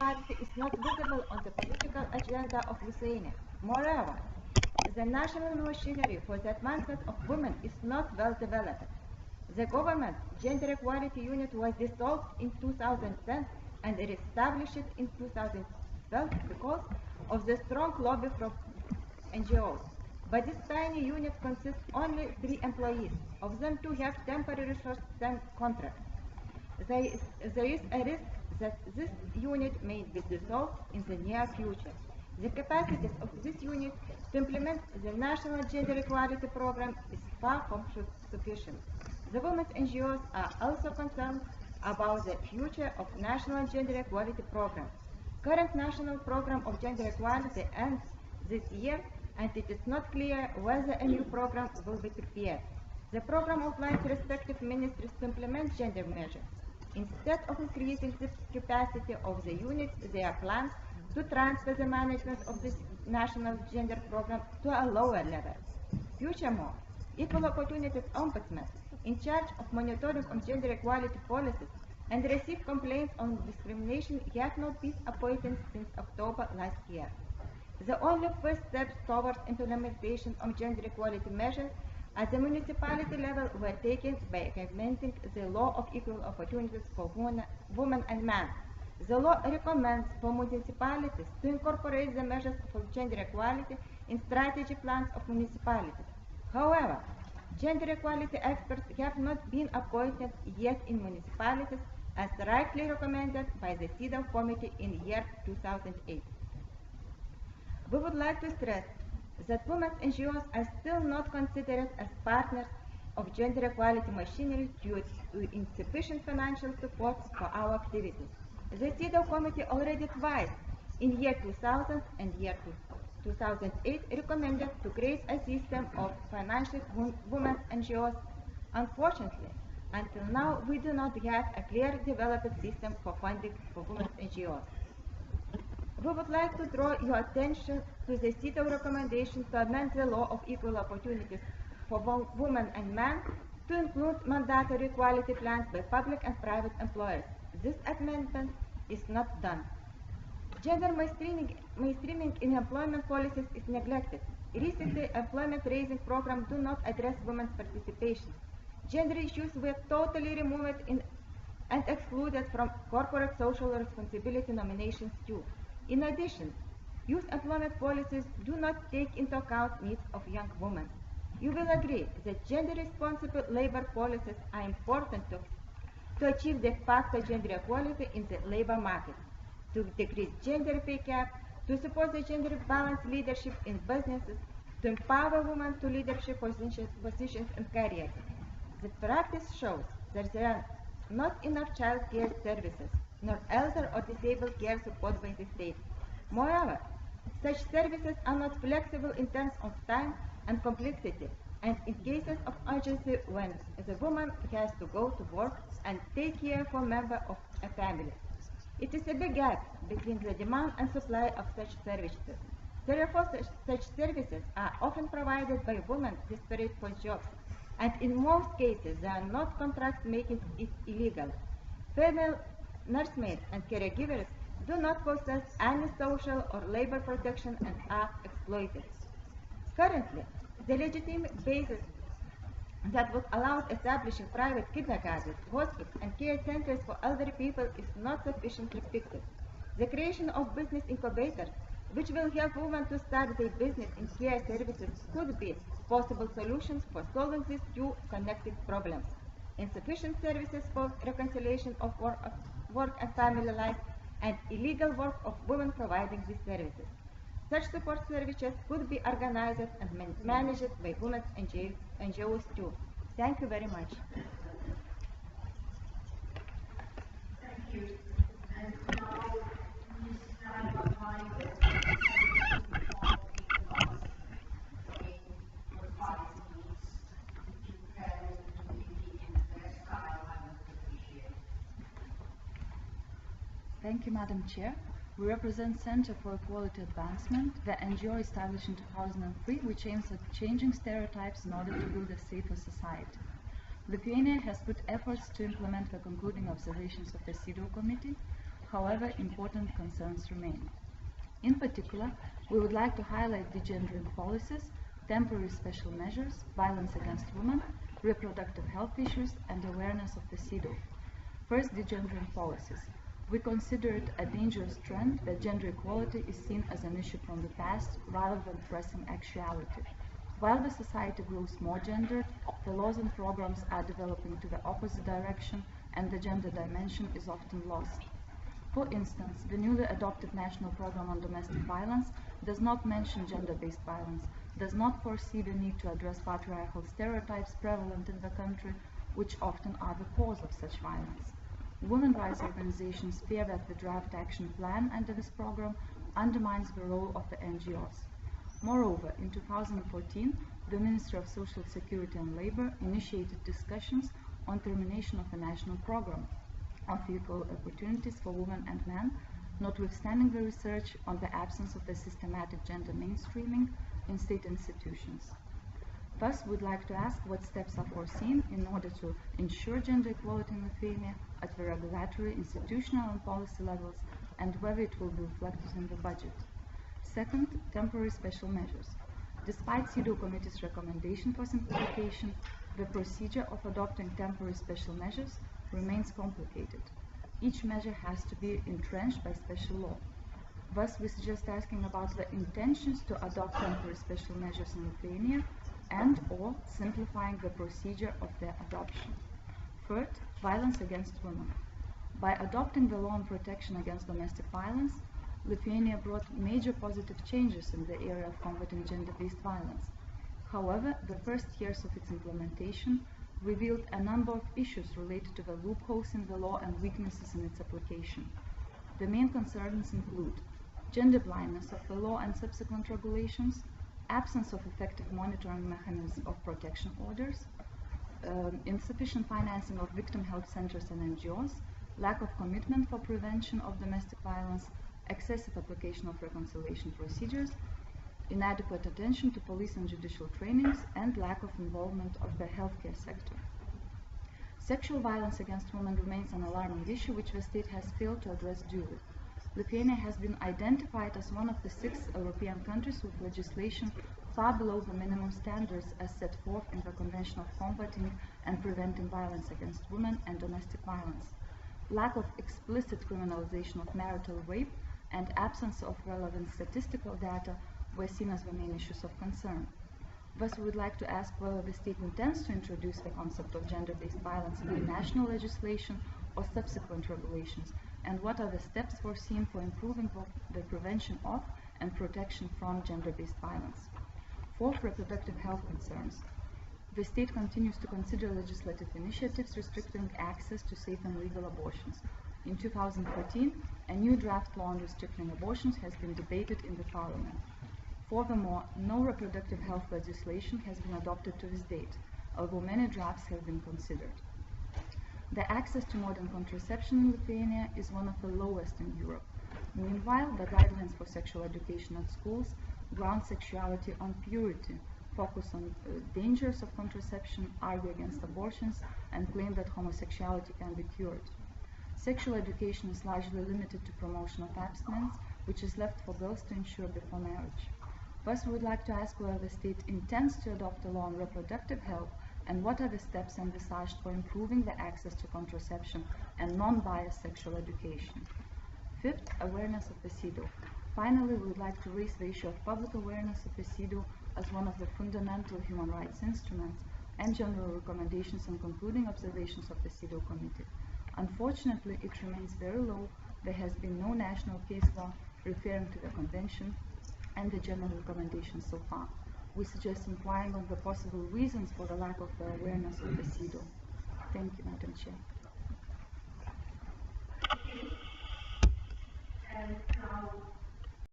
Party is not visible on the political agenda of Lithuania. Moreover, the national machinery for the advancement of women is not well developed. The government gender equality unit was dissolved in 2010 and reestablished in 2012 because of the strong lobby from NGOs. But this tiny unit consists only 3 employees. Of them, 2 have temporary short-term contracts. There is a risk that this unit may be dissolved in the near future. The capacities of this unit to implement the national gender equality program is far from sufficient. The women's NGOs are also concerned about the future of national gender equality program. Current national program of gender equality ends this year, and it is not clear whether a new program will be prepared. The program outlines respective ministries to implement gender measures. Instead of increasing the capacity of the units, there are plans to transfer the management of this national gender program to a lower level. Furthermore, Equal Opportunities Ombudsman, in charge of monitoring of gender equality policies and receive complaints on discrimination, have not been appointed since October last year. The only first steps towards implementation of gender equality measures at the municipality level were taken by implementing the law of equal opportunities for women and men. The law recommends for municipalities to incorporate the measures for gender equality in strategy plans of municipalities. However, gender equality experts have not been appointed yet in municipalities, as rightly recommended by the CEDAW Committee in the year 2008. We would like to stress that women's NGOs are still not considered as partners of gender equality machinery due to insufficient financial support for our activities. The CEDAW Committee already twice, in year 2000 and year 2008, recommended to create a system of financial women's NGOs. Unfortunately, until now, we do not have a clear developed system for funding for women's NGOs. We would like to draw your attention to the CEDAW recommendation to amend the law of equal opportunities for women and men to include mandatory equality plans by public and private employers. This amendment is not done. Gender mainstreaming in employment policies is neglected. Recently, employment-raising programs do not address women's participation. Gender issues were totally removed and excluded from corporate social responsibility nominations too. In addition, youth employment policies do not take into account needs of young women. You will agree that gender-responsible labor policies are important to achieve de facto gender equality in the labor market, to decrease gender pay gap, to support the gender balanced leadership in businesses, to empower women to leadership positions and careers. The practice shows that there are not enough child care services, nor elder or disabled care support by the state. Moreover, such services are not flexible in terms of time and complexity, and in cases of urgency when the woman has to go to work and take care of a member of a family. It is a big gap between the demand and supply of such services. Therefore, such services are often provided by women desperate for jobs, and in most cases they are not contracts, making it illegal. Female nursemaids and caregivers do not possess any social or labor protection and are exploited. Currently, the legitimate basis that would allow establishing private kindergartens, hospitals, and care centers for elderly people is not sufficiently fixed. The creation of business incubators, which will help women to start their business in care services, could be possible solutions for solving these two connected problems. Insufficient services for reconciliation of work and family life, and illegal work of women providing these services. Such support services could be organized and managed by women's NGOs too. Thank you very much. Thank you. And now, Ms. Nadia Thank you, Madam Chair. We represent Center for Equality Advancement, the NGO established in 2003, which aims at changing stereotypes in order to build a safer society. Lithuania has put efforts to implement the concluding observations of the CEDAW Committee. However, important concerns remain. In particular, we would like to highlight degendering policies, temporary special measures, violence against women, reproductive health issues, and awareness of the CEDAW. First, degendering policies. We consider it a dangerous trend that gender equality is seen as an issue from the past rather than pressing actuality. While the society grows more gendered, the laws and programs are developing to the opposite direction, and the gender dimension is often lost. For instance, the newly adopted National Program on Domestic Violence does not mention gender-based violence, does not foresee the need to address patriarchal stereotypes prevalent in the country, which often are the cause of such violence. Women's rights organizations fear that the draft action plan under this program undermines the role of the NGOs. Moreover, in 2014, the Ministry of Social Security and Labor initiated discussions on termination of a national program of equal opportunities for women and men, notwithstanding the research on the absence of the systematic gender mainstreaming in state institutions. Thus, we'd like to ask what steps are foreseen in order to ensure gender equality in Lithuania at the regulatory, institutional and policy levels, and whether it will be reflected in the budget. Second, temporary special measures. Despite CEDAW Committee's recommendation for simplification, the procedure of adopting temporary special measures remains complicated. Each measure has to be entrenched by special law. Thus, we suggest asking about the intentions to adopt temporary special measures in Lithuania and/or simplifying the procedure of their adoption. Third, violence against women. By adopting the law on protection against domestic violence, Lithuania brought major positive changes in the area of combating gender-based violence. However, the first years of its implementation revealed a number of issues related to the loopholes in the law and weaknesses in its application. The main concerns include gender blindness of the law and subsequent regulations, absence of effective monitoring mechanisms of protection orders, insufficient financing of victim help centers and NGOs, lack of commitment for prevention of domestic violence, excessive application of reconciliation procedures, inadequate attention to police and judicial trainings, and lack of involvement of the healthcare sector. Sexual violence against women remains an alarming issue which the state has failed to address duly. Lithuania has been identified as one of the 6 European countries with legislation far below the minimum standards as set forth in the Convention of Combating and Preventing Violence Against Women and Domestic Violence. Lack of explicit criminalization of marital rape and absence of relevant statistical data were seen as the main issues of concern. Thus, we would like to ask whether the state intends to introduce the concept of gender-based violence in the national legislation or subsequent regulations, and what are the steps foreseen for improving the prevention of and protection from gender-based violence. Fourth, reproductive health concerns. The state continues to consider legislative initiatives restricting access to safe and legal abortions. In 2014, a new draft law on restricting abortions has been debated in the parliament. Furthermore, no reproductive health legislation has been adopted to this date, although many drafts have been considered. The access to modern contraception in Lithuania is one of the lowest in Europe. Meanwhile, the guidelines for sexual education at schools ground sexuality on purity, focus on dangers of contraception, argue against abortions, and claim that homosexuality can be cured. Sexual education is largely limited to promotion of abstinence, which is left for girls to ensure before marriage. Thus, we would like to ask whether the state intends to adopt a law on reproductive health, and what are the steps envisaged for improving the access to contraception and non-biased sexual education. Fifth, awareness of the CEDAW. Finally, we would like to raise the issue of public awareness of the CEDAW as one of the fundamental human rights instruments and general recommendations and concluding observations of the CEDAW Committee. Unfortunately, it remains very low. There has been no national case law referring to the Convention and the general recommendations so far. We suggest inquiring on the possible reasons for the lack of the awareness of the CEDAW. Thank you, Madam Chair. And now